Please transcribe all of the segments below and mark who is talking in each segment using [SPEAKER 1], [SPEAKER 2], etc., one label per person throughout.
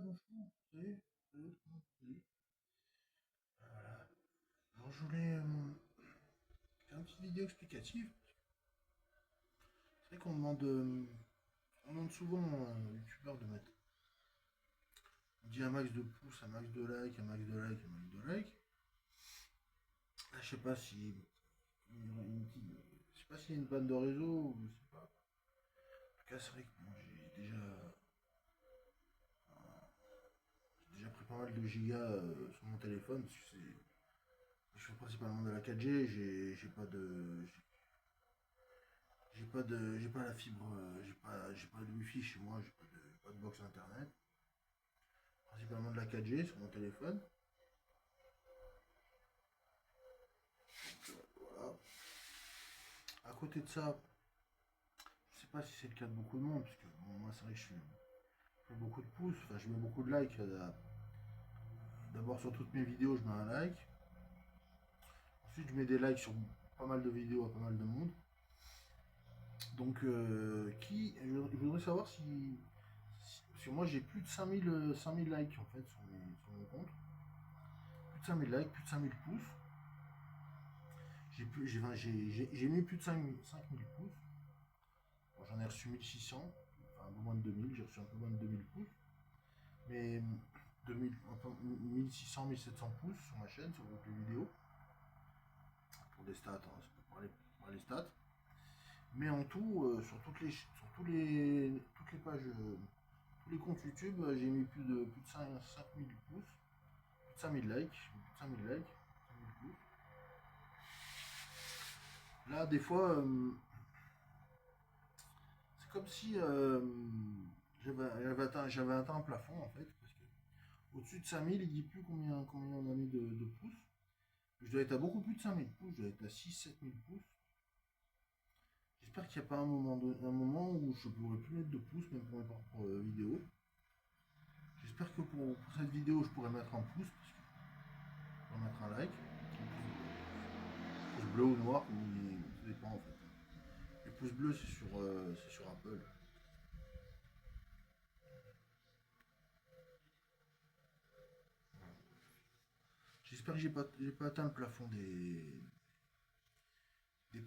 [SPEAKER 1] bonjour. Salut. Voilà. Alors je voulais faire une petite vidéo explicative. C'est vrai on demande souvent aux youtubeurs de mettre, on dit un max de pouces, un max de likes, un max de likes, un max de likes. Là, je sais pas si, je sais pas s'il y a une panne de réseau ou je sais pas. En tout cas, c'est vrai que bon, j'ai déjà pris pas mal de gigas sur mon téléphone parce que je fais principalement de la 4G, j'ai pas la fibre, j'ai pas de wifi chez moi, pas de box internet. Principalement de la 4G sur mon téléphone. Voilà. À côté de ça, je sais pas si c'est le cas de beaucoup de monde, parce que bon, moi c'est vrai que je fais beaucoup de pouces, enfin je mets beaucoup de likes. D'abord sur toutes mes vidéos, je mets un like. Ensuite, je mets des likes sur pas mal de vidéos à pas mal de monde. Donc, je voudrais savoir parce que moi j'ai plus de 5000 likes en fait sur mon compte. Plus de 5000 likes, plus de 5000 pouces. J'ai mis plus de 5000 pouces. Bon, j'en ai reçu 1600, enfin un peu moins de 2000, j'ai reçu un peu moins de 2000 pouces. Mais 2000, enfin, 1600, 1700 pouces sur ma chaîne, sur toutes les vidéos. Pour des stats, hein, c'est pas pour les stats. Mais en tout, toutes les pages, tous les comptes YouTube, j'ai mis plus de 5000 pouces, plus de 5000 likes, plus de 5000 likes, 5000 pouces. Là, des fois, c'est comme si j'avais atteint un plafond en fait, parce que au-dessus de 5000, il dit plus combien on a mis de pouces. Je dois être à beaucoup plus de 5000 pouces, je dois être à 6 000 7 000 pouces. J'espère qu'il n'y a pas un moment où je ne pourrai plus mettre de pouces, même pour mes propres vidéos. J'espère que pour cette vidéo, je pourrai mettre un pouce, parce que je pourrais mettre un like, un pouce bleu ou noir, ça dépend en fait. Les pouces bleus, c'est sur Apple. J'espère que j'ai pas atteint le plafond des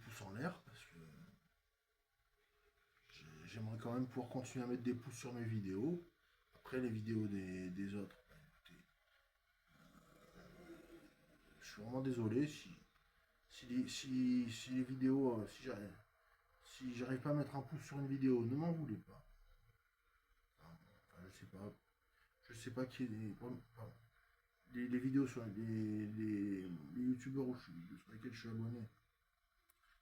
[SPEAKER 1] pouces en l'air, parce que j'aimerais quand même pouvoir continuer à mettre des pouces sur mes vidéos. Après, les vidéos des autres, bah, écoutez, je suis vraiment désolé si les vidéos, si j'arrive pas à mettre un pouce sur une vidéo, ne m'en voulez pas. Enfin, je sais pas qui est les vidéos sur les youtubeurs sur lesquels je suis abonné.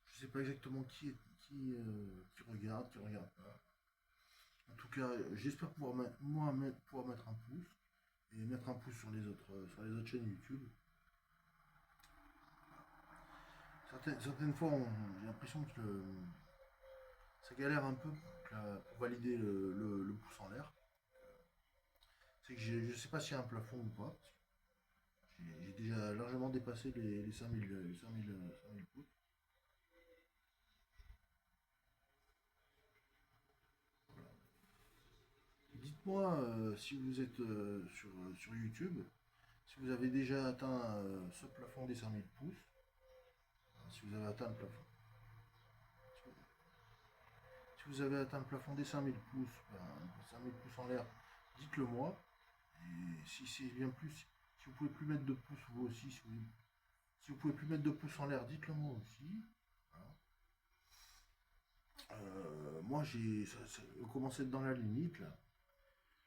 [SPEAKER 1] Je sais pas exactement qui regarde, qui regarde pas. En tout cas, j'espère pouvoir mettre un pouce et mettre un pouce sur les autres chaînes YouTube. Certaines fois, j'ai l'impression que ça galère un peu pour valider le pouce en l'air. C'est que je sais pas s'il y a un plafond ou pas. J'ai déjà largement dépassé les 5000 pouces. Dites-moi si vous êtes sur YouTube, si vous avez déjà atteint ce plafond des 5000 pouces, si vous avez atteint le plafond. Si vous avez atteint le plafond des 5000 pouces, 5000 pouces en l'air, dites-le moi. Et si c'est bien plus, si vous pouvez plus mettre de pouces vous aussi, si vous pouvez plus mettre de pouces en l'air, dites-le moi aussi. Voilà. Moi ça commençait à être dans la limite là.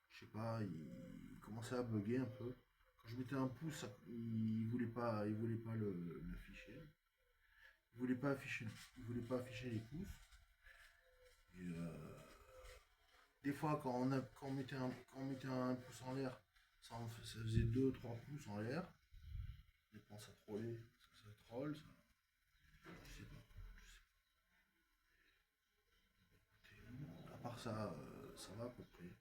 [SPEAKER 1] Je sais pas, il commençait à bugger un peu. Quand je mettais un pouce, il voulait pas l'afficher. Il voulait pas afficher les pouces. Et des fois, quand on mettait un pouce en l'air, ça faisait deux trois pouces en l'air. Je pense à troller, ça troll, ça. Je sais pas. À part ça, ça va à peu près.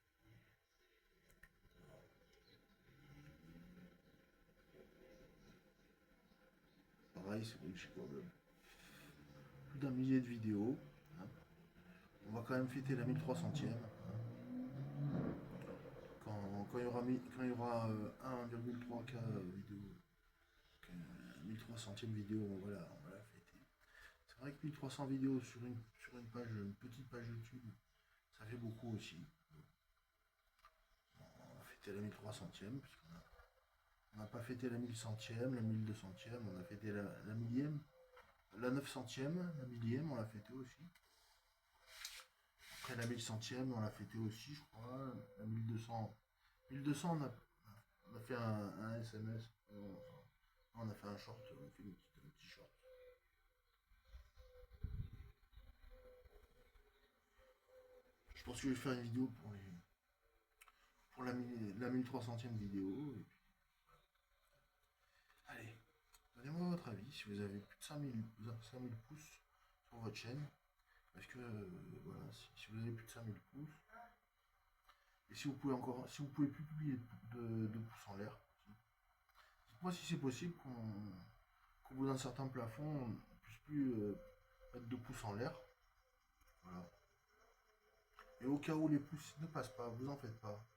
[SPEAKER 1] Pareil, c'est vrai que j'ai quoi, plus d'un millier de vidéos, hein. On va quand même fêter la 1300e. Quand quand il y aura 1,3K vidéo, 1300e vidéo, on va la fêter. C'est vrai que 1300 vidéos sur une page, une petite page YouTube, ça fait beaucoup aussi. On va fêter la 1300e, on n'a pas fêté la 1100e, la 1200e, on a fêté la millième, la 900e, la millième, on l'a fêté aussi. Après la 1100e, on l'a fêté aussi, je crois. La 1200. 1200, on a fait un SMS. On a fait un short, on a fait un petit short. Je pense que je vais faire une vidéo pour la 1300e vidéo. Et puis, allez, donnez-moi votre avis si vous avez plus de 5000 pouces sur votre chaîne. Parce que voilà, si vous avez plus de 5000 pouces, et si vous pouvez plus publier de pouces en l'air, dites-moi si c'est possible qu'au bout d'un certain plafond, on ne puisse plus mettre de pouces en l'air. Voilà. Et au cas où les pouces ne passent pas, vous en faites pas.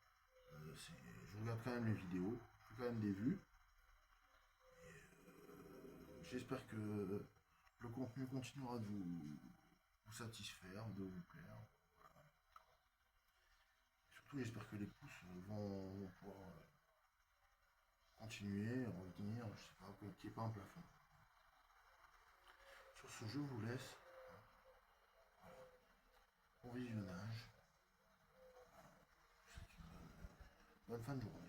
[SPEAKER 1] Je regarde quand même les vidéos, je fais quand même des vues. J'espère que le contenu continuera de vous satisfaire, de vous plaire. Surtout, j'espère que les pouces vont pouvoir continuer, revenir, je sais pas, qu'il n'y ait pas un plafond. Sur ce, je vous laisse. Bon visionnage. Bonne fin de journée.